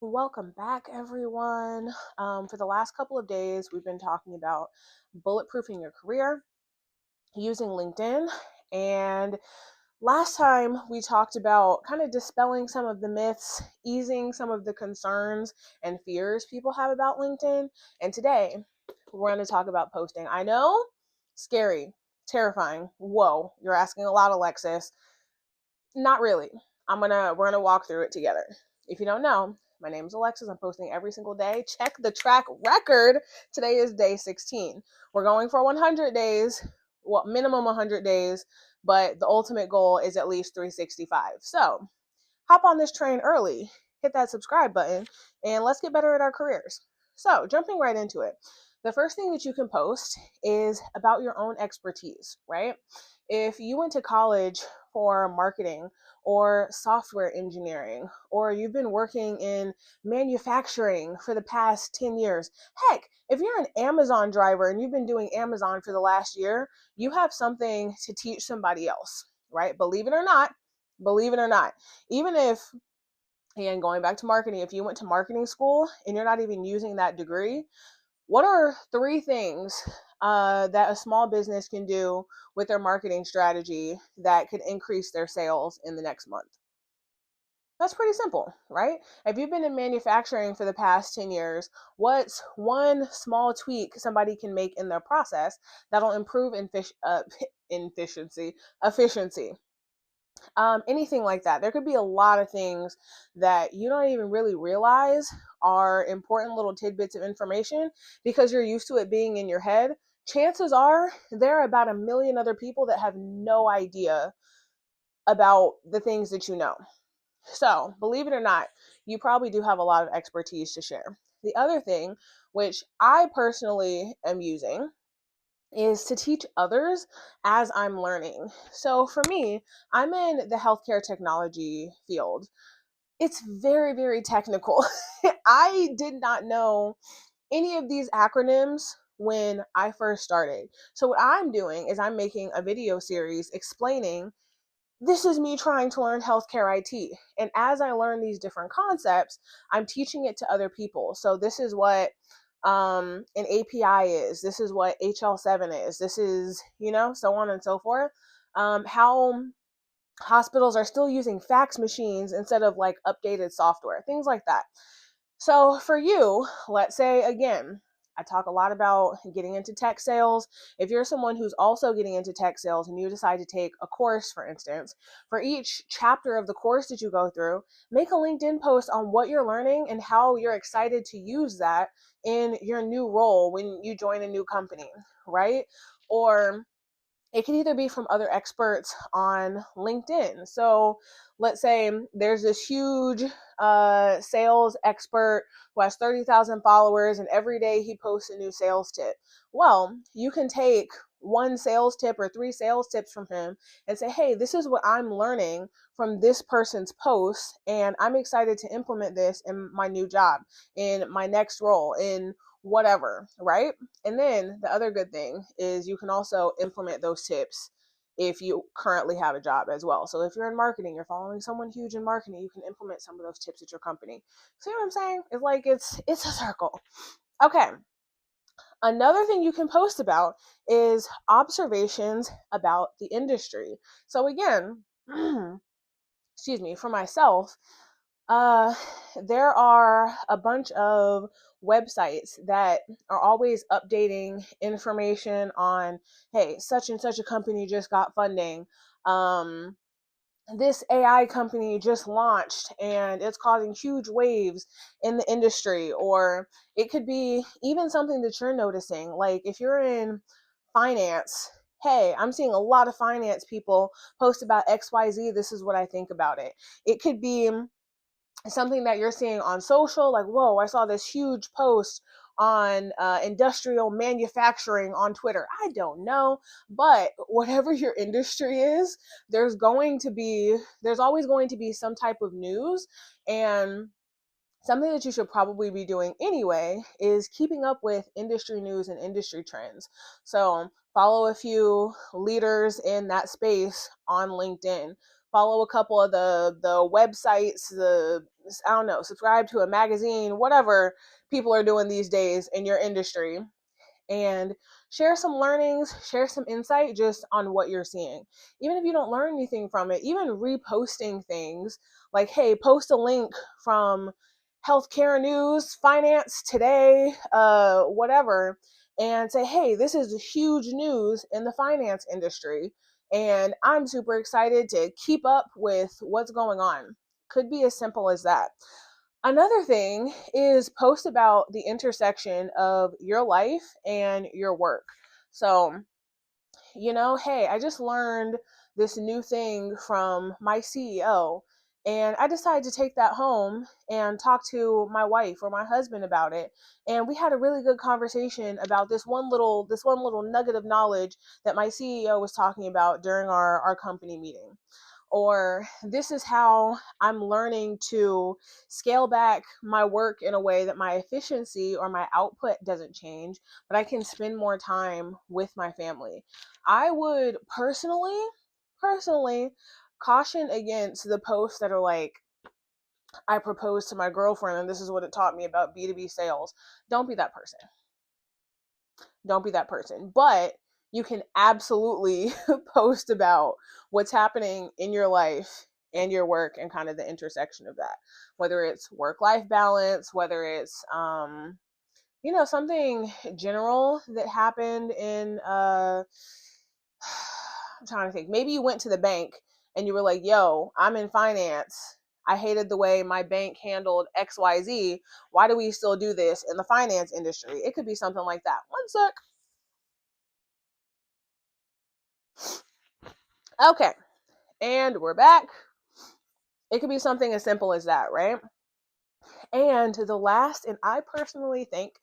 Welcome back, everyone. For the last couple of days, we've been talking about bulletproofing your career using LinkedIn. And last time, we talked about kind of dispelling some of the myths, easing some of the concerns and fears people have about LinkedIn. And today, we're going to talk about posting. I know, scary, terrifying. Whoa, you're asking a lot, Alexis. Not really. We're gonna walk through it together. If you don't know, my name is Alexis. I'm posting every single day. Check the track record. Today is day 16. We're going for 100 days, well, minimum 100 days, but the ultimate goal is at least 365. So hop on this train early, hit that subscribe button, and let's get better at our careers. So, jumping right into it, the first thing that you can post is about your own expertise, right? If you went to college for marketing or software engineering, or you've been working in manufacturing for the past 10 years, heck, if you're an Amazon driver and you've been doing Amazon for the last year, you have something to teach somebody else, right? Believe it or not, even if, again, going back to marketing, if you went to marketing school and you're not even using that degree, what are three things that a small business can do with their marketing strategy that could increase their sales in the next month? That's pretty simple, right? If you've been in manufacturing for the past 10 years, what's one small tweak somebody can make in their process that'll improve efficiency? Anything like that. There could be a lot of things that you don't even really realize are important little tidbits of information because you're used to it being in your head. Chances are there are about a million other people that have no idea about the things that you know. So, believe it or not, you probably do have a lot of expertise to share. The other thing, which I personally am using, is to teach others as I'm learning. So for me, I'm in the healthcare technology field. It's very, very technical. I did not know any of these acronyms when I first started. So what I'm doing is I'm making a video series explaining this is me trying to learn healthcare IT. And as I learn these different concepts, I'm teaching it to other people. So this is what an API is. This is what HL7 is. This is, so on and so forth. How hospitals are still using fax machines instead of like updated software, things like that. So for you, let's say again, I talk a lot about getting into tech sales. If you're someone who's also getting into tech sales and you decide to take a course, for instance, for each chapter of the course that you go through, make a LinkedIn post on what you're learning and how you're excited to use that in your new role when you join a new company, right? Or it can either be from other experts on LinkedIn. So let's say there's this huge sales expert who has 30,000 followers, and every day he posts a new sales tip. Well, you can take one sales tip or three sales tips from him and say, hey, this is what I'm learning from this person's post, and I'm excited to implement this in my new job, in my next role, in whatever, right? And then the other good thing is you can also implement those tips if you currently have a job as well. So if you're in marketing, you're following someone huge in marketing, you can implement some of those tips at your company. See what I'm saying? It's like it's a circle. Okay. Another thing you can post about is observations about the industry. So again, excuse me, for myself, uh, there are a bunch of websites that are always updating information on, hey, such and such a company just got funding. Um, this AI company just launched and it's causing huge waves in the industry. Or it could be even something that you're noticing. Like if you're in finance, hey, I'm seeing a lot of finance people post about XYZ. This is what I think about it. It could be something that you're seeing on social, like, whoa, I saw this huge post on industrial manufacturing on Twitter. I don't know, but whatever your industry is, there's always going to be some type of news. And something that you should probably be doing anyway is keeping up with industry news and industry trends. So follow a few leaders in that space on LinkedIn. follow a couple of the websites, the, I don't know, subscribe to a magazine, whatever people are doing these days in your industry, and share some learnings, share some insight just on what you're seeing. Even if you don't learn anything from it, even reposting things like, hey, post a link from healthcare news, finance today, whatever, and say, hey, this is huge news in the finance industry. And I'm super excited to keep up with what's going on. Could be as simple as that. Another thing is post about the intersection of your life and your work. So, hey, I just learned this new thing from my CEO, and I decided to take that home and talk to my wife or my husband about it. And we had a really good conversation about this one little nugget of knowledge that my CEO was talking about during our company meeting. Or this is how I'm learning to scale back my work in a way that my efficiency or my output doesn't change, but I can spend more time with my family. I would personally caution against the posts that are like, I proposed to my girlfriend and this is what it taught me about B2B sales. Don't be that person. Don't be that person. But you can absolutely post about what's happening in your life and your work and kind of the intersection of that. Whether it's work-life balance, whether it's something general that happened in I'm trying to think. Maybe you went to the bank and you were like, yo, I'm in finance. I hated the way my bank handled XYZ. Why do we still do this in the finance industry? It could be something like that. One sec. Okay. And we're back. It could be something as simple as that, right? And the last, and I personally think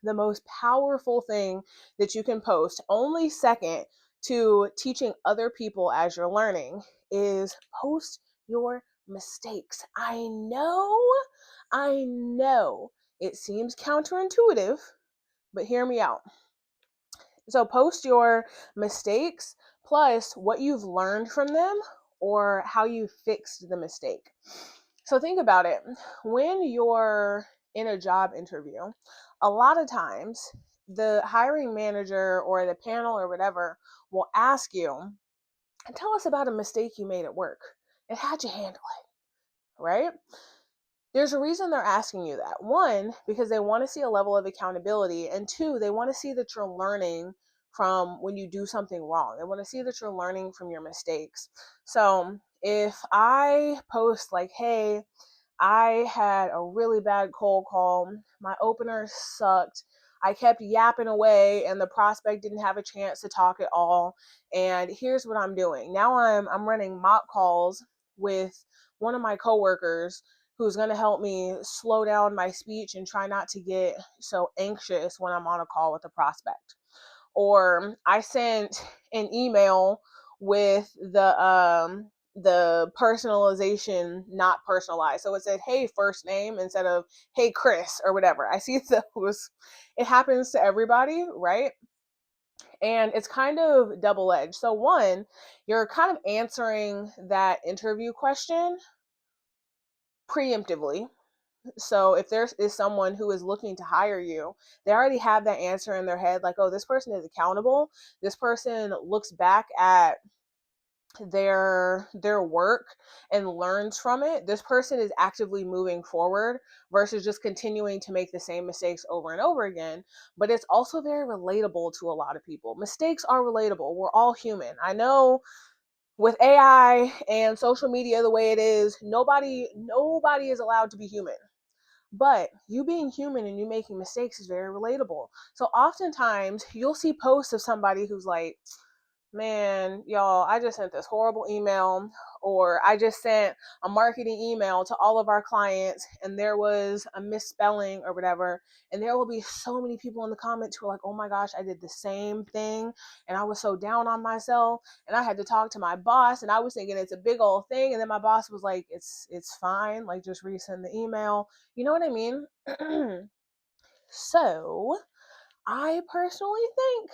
the most powerful thing that you can post, only second to teaching other people as you're learning, is post your mistakes. I know it seems counterintuitive, but hear me out. So post your mistakes plus what you've learned from them or how you fixed the mistake. So think about it. When you're in a job interview, a lot of times the hiring manager or the panel or whatever will ask you, tell us about a mistake you made at work and how'd you handle it, right? There's a reason they're asking you that. One, because they want to see a level of accountability. And two, they want to see that you're learning from when you do something wrong. They want to see that you're learning from your mistakes. So if I post like, hey, I had a really bad cold call, my opener sucked, I kept yapping away and the prospect didn't have a chance to talk at all. And here's what I'm doing. Now I'm running mock calls with one of my coworkers who's going to help me slow down my speech and try not to get so anxious when I'm on a call with a prospect. Or I sent an email with the personalization not personalized. So it said, hey, first name instead of, hey, Chris, or whatever. I see those. It happens to everybody, right? And it's kind of double edged. So, one, you're kind of answering that interview question preemptively. So if there is someone who is looking to hire you, they already have that answer in their head, like, oh, this person is accountable. This person looks back at their work and learns from it. This person is actively moving forward versus just continuing to make the same mistakes over and over again. But it's also very relatable to a lot of people. Mistakes are relatable. We're all human. I know with AI and social media the way it is, nobody is allowed to be human. But you being human and you making mistakes is very relatable. So oftentimes you'll see posts of somebody who's like, man, y'all, I just sent this horrible email, or I just sent a marketing email to all of our clients and there was a misspelling or whatever. And there will be so many people in the comments who are like, oh my gosh, I did the same thing and I was so down on myself and I had to talk to my boss and I was thinking it's a big old thing. And then my boss was like, it's fine. Like, just resend the email. You know what I mean? So I personally think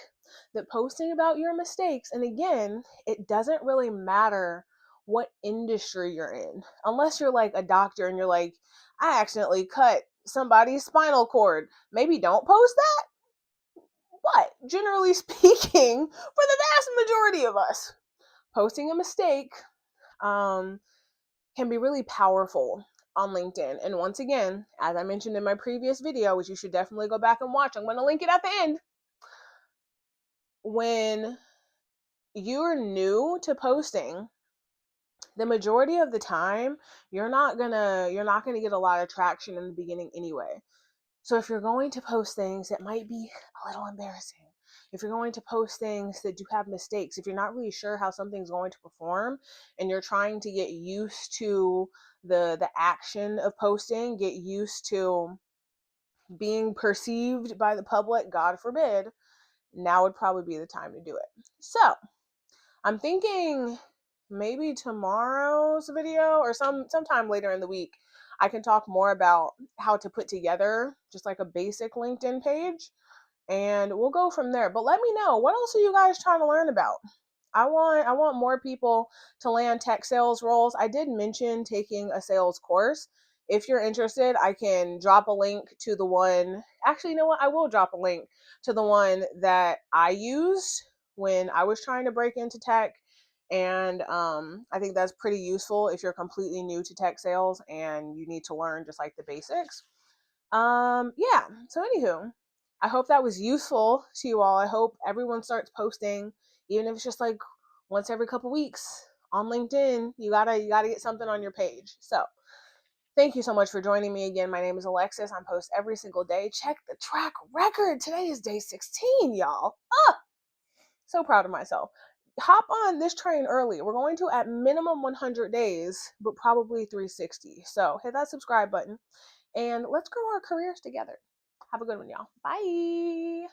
that posting about your mistakes, and again, it doesn't really matter what industry you're in, unless you're like a doctor and you're like, I accidentally cut somebody's spinal cord. Maybe don't post that. But generally speaking, for the vast majority of us, posting a mistake um, can be really powerful on LinkedIn. And once again, as I mentioned in my previous video, which you should definitely go back and watch, I'm going to link it at the end. When you're new to posting, the majority of the time, you're not gonna get a lot of traction in the beginning anyway. So if you're going to post things that might be a little embarrassing, if you're going to post things that do have mistakes, if you're not really sure how something's going to perform and you're trying to get used to the action of posting, get used to being perceived by the public, God forbid, now would probably be the time to do it. So, I'm thinking maybe tomorrow's video or sometime later in the week, I can talk more about how to put together just like a basic LinkedIn page, and we'll go from there. But let me know, what else are you guys trying to learn about? I want more people to land tech sales roles. I did mention taking a sales course. If you're interested, I can drop a link to the one. Actually, you know what? I will drop a link to the one that I used when I was trying to break into tech. And I think that's pretty useful if you're completely new to tech sales and you need to learn just like the basics. Yeah. So anywho, I hope that was useful to you all. I hope everyone starts posting, even if it's just like once every couple weeks on LinkedIn. You gotta get something on your page. So thank you so much for joining me again. My name is Alexis. I post every single day. Check the track record. Today is day 16, y'all. So proud of myself. Hop on this train early. We're going to at minimum 100 days, but probably 360. So hit that subscribe button and let's grow our careers together. Have a good one, y'all. Bye.